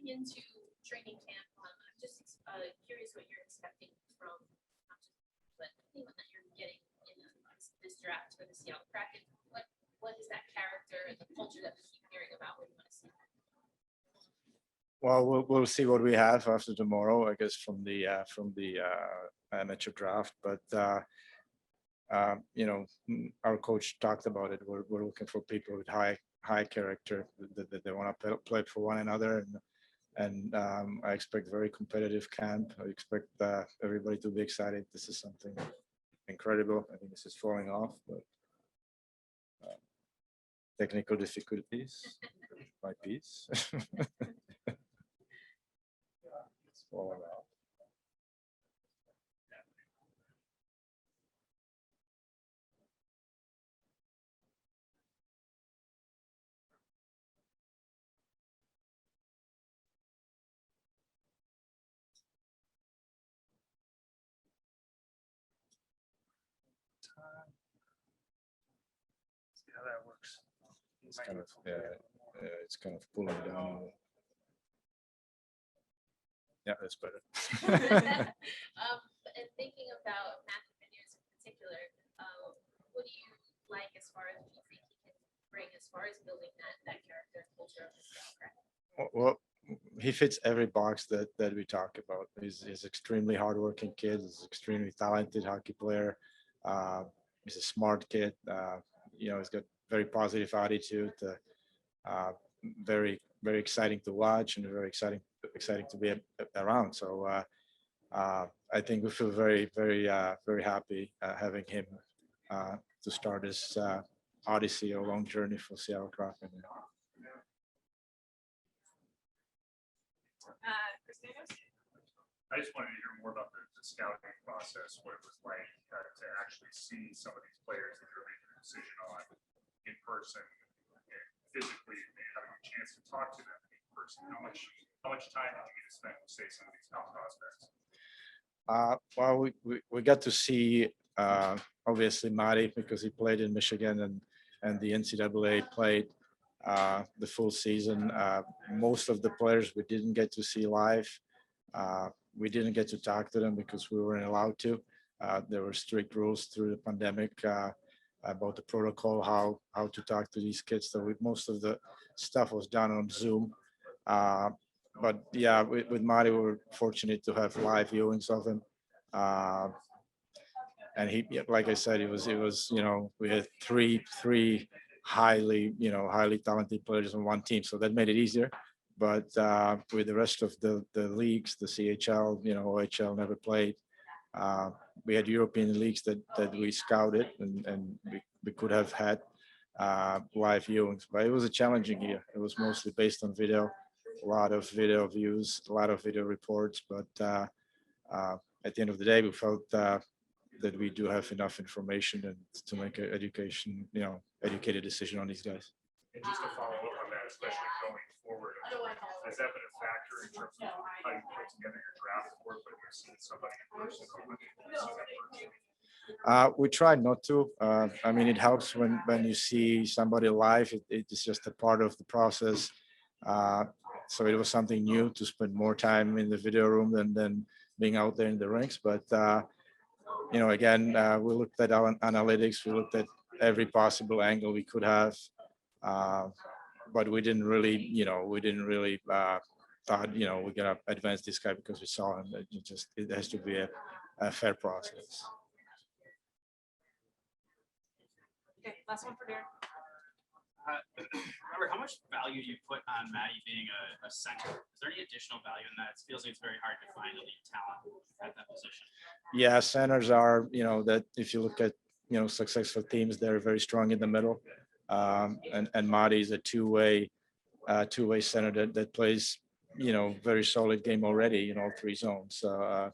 coming into training camp, I'm just curious what you're expecting from not just but anyone that you're getting in this draft for the Seattle Kraken. What is that character and the culture that we keep hearing about? What do you want to see? Well, we'll see what we have after tomorrow, I guess, from the Amateur Draft. But our coach talked about it. We're looking for people with high character that they want to play for one another, and I expect a very competitive camp. I expect everybody to be excited. This is something incredible. I think this is falling off, but technical difficulties, my piece. It's falling off. See how that works. It's kind of it's kind of pulling down. Yeah, that's better. And thinking about Matty Beniers in particular, what do you like as far as what you think he can bring as far as building that character and culture of the Seattle Kraken? Well, he fits every box that we talk about. He's extremely hardworking kid. He's extremely talented hockey player. He's a smart kid. He's got very positive attitude. Very exciting to watch and very exciting to be around. So I think we feel very happy having him to start this odyssey or long journey for Seattle Kraken. I just wanted to hear more about the scouting process, what it was like to actually see some of these players that you're making a decision on in person, and physically having a chance to talk to them in person. How much time did you get to spend with, say, some of these top prospects? Well, we got to see obviously Matty, because he played in Michigan and the NCAA played the full season. Most of the players we didn't get to see live. We didn't get to talk to them because we weren't allowed to. There were strict rules through the pandemic about the protocol, how to talk to these kids. So most of the stuff was done on Zoom. But yeah, with Matty, we were fortunate to have live viewings of him. And he, like I said, it was we had three highly talented players on one team, so that made it easier. But with the rest of the leagues, the CHL, OHL never played. We had European leagues that we scouted, and we could have had live viewings, but it was a challenging year. It was mostly based on video, a lot of video views, a lot of video reports. But at the end of the day, we felt that we do have enough information and to make an educated decision on these guys. And just to follow up on that, especially going forward, has that been a factor in terms of how you put together your draft board, but you're seeing somebody in person or when you see that person? We try not to. I mean, it helps when you see somebody live. It's just a part of the process. So it was something new to spend more time in the video room than being out there in the rinks. But again, we looked at our analytics. We looked at every possible angle we could have. But we didn't really thought, we're gonna advance this guy because we saw him. It has to be a fair process. Okay, last one for Darren. Robert, how much value do you put on Matty being a center? Is there any additional value in that? It feels like it's very hard to find elite talent at that position. Yeah, centers are, that if you look at, successful teams, they're very strong in the middle. And Matty is a two-way center that plays, very solid game already in all three zones. So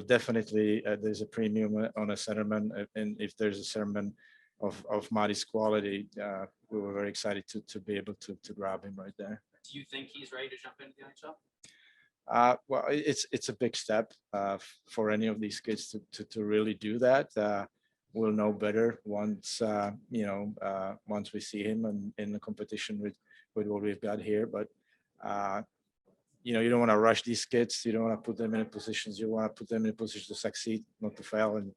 definitely there's a premium on a centerman, and if there's a centerman of Matty's quality, we were very excited to be able to grab him right there. Do you think he's ready to jump into the NHL? Well, it's a big step for any of these kids to really do that. We'll know better once once we see him in the competition with what we've got here. But you don't want to rush these kids. You don't want to put them in positions. You want to put them in a position to succeed, not to fail. And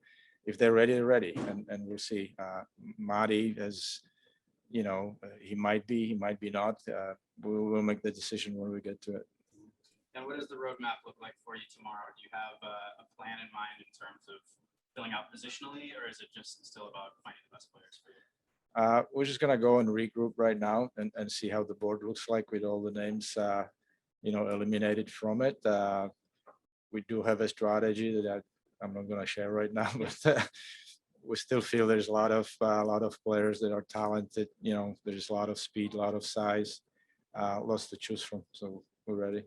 if they're ready, they're ready. And we'll see. Matty, as he might be not. We'll make the decision when we get to it. And what does the roadmap look like for you tomorrow? Do you have a plan in mind in terms of filling out positionally, or is it just still about finding the best players for you? We're just gonna go and regroup right now and see how the board looks like with all the names, eliminated from it. We do have a strategy that I'm not gonna share right now, but we still feel there's a lot of players that are talented. There's a lot of speed, a lot of size, lots to choose from. So we're ready.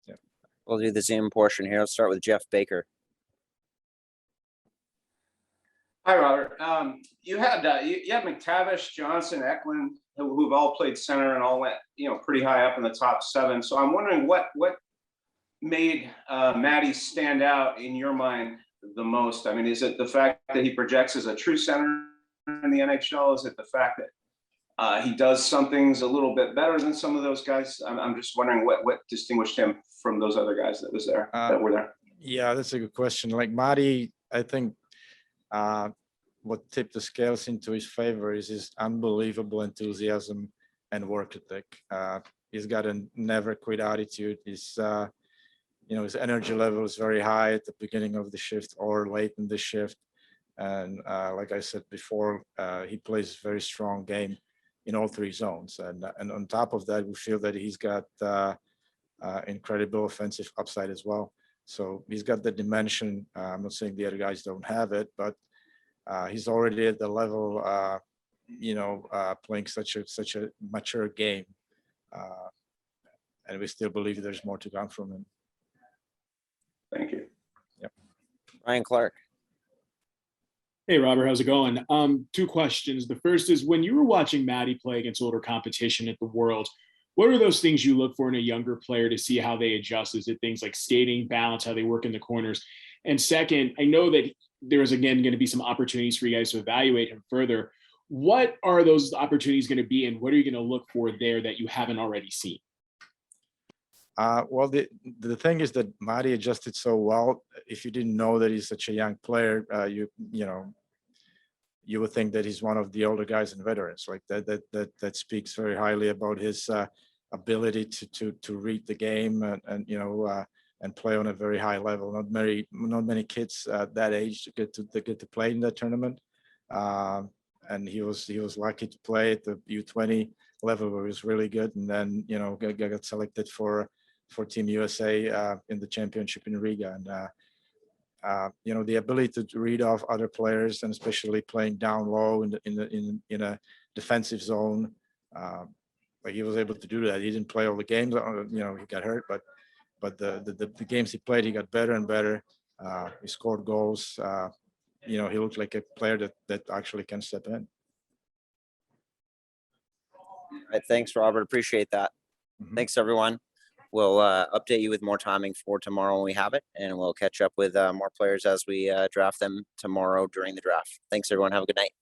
Yeah. We'll do the Zoom portion here. Let's start with Jeff Baker. Hi, Robert. You had McTavish, Johnson, Eklund, who've all played center and all went, pretty high up in the top 7. So I'm wondering what made Matty stand out in your mind the most? I mean, is it the fact that he projects as a true center in the NHL? Is it the fact that he does some things a little bit better than some of those guys? I'm just wondering what distinguished him from those other guys that were there. Yeah, that's a good question. Like Matty, I think what tipped the scales into his favor is his unbelievable enthusiasm and work ethic. He's got a never quit attitude. His energy level is very high at the beginning of the shift or late in the shift. And like I said before, he plays a very strong game in all 3 zones. And on top of that, we feel that he's got incredible offensive upside as well. So he's got the dimension. I'm not saying the other guys don't have it, but he's already at the level, playing such a mature game. And we still believe there's more to come from him. Thank you. Yep. Ryan Clark. Hey, Robert, how's it going? 2 questions. The first is, when you were watching Matty play against older competition at the World, what are those things you look for in a younger player to see how they adjust? Is it things like skating, balance, how they work in the corners? And second, I know that there's, again, going to be some opportunities for you guys to evaluate him further. What are those opportunities going to be, and what are you going to look for there that you haven't already seen? Well, the thing is that Matty adjusted so well. If you didn't know that he's such a young player, you would think that he's one of the older guys and veterans. Like that speaks very highly about his ability to read the game and play on a very high level. Not many kids that age get to play in that tournament, and he was lucky to play at the U20 level where he was really good, and then got selected for Team USA in the championship in Riga. And the ability to read off other players, and especially playing down low in a defensive zone, like he was able to do that. He didn't play all the games, he got hurt, but the games he played, he got better and better. He scored goals. He looked like a player that actually can step in. All right, thanks, Robert. Appreciate that. Mhm. Thanks, everyone. We'll update you with more timing for tomorrow when we have it, and we'll catch up with more players as we draft them tomorrow during the draft. Thanks, everyone. Have a good night.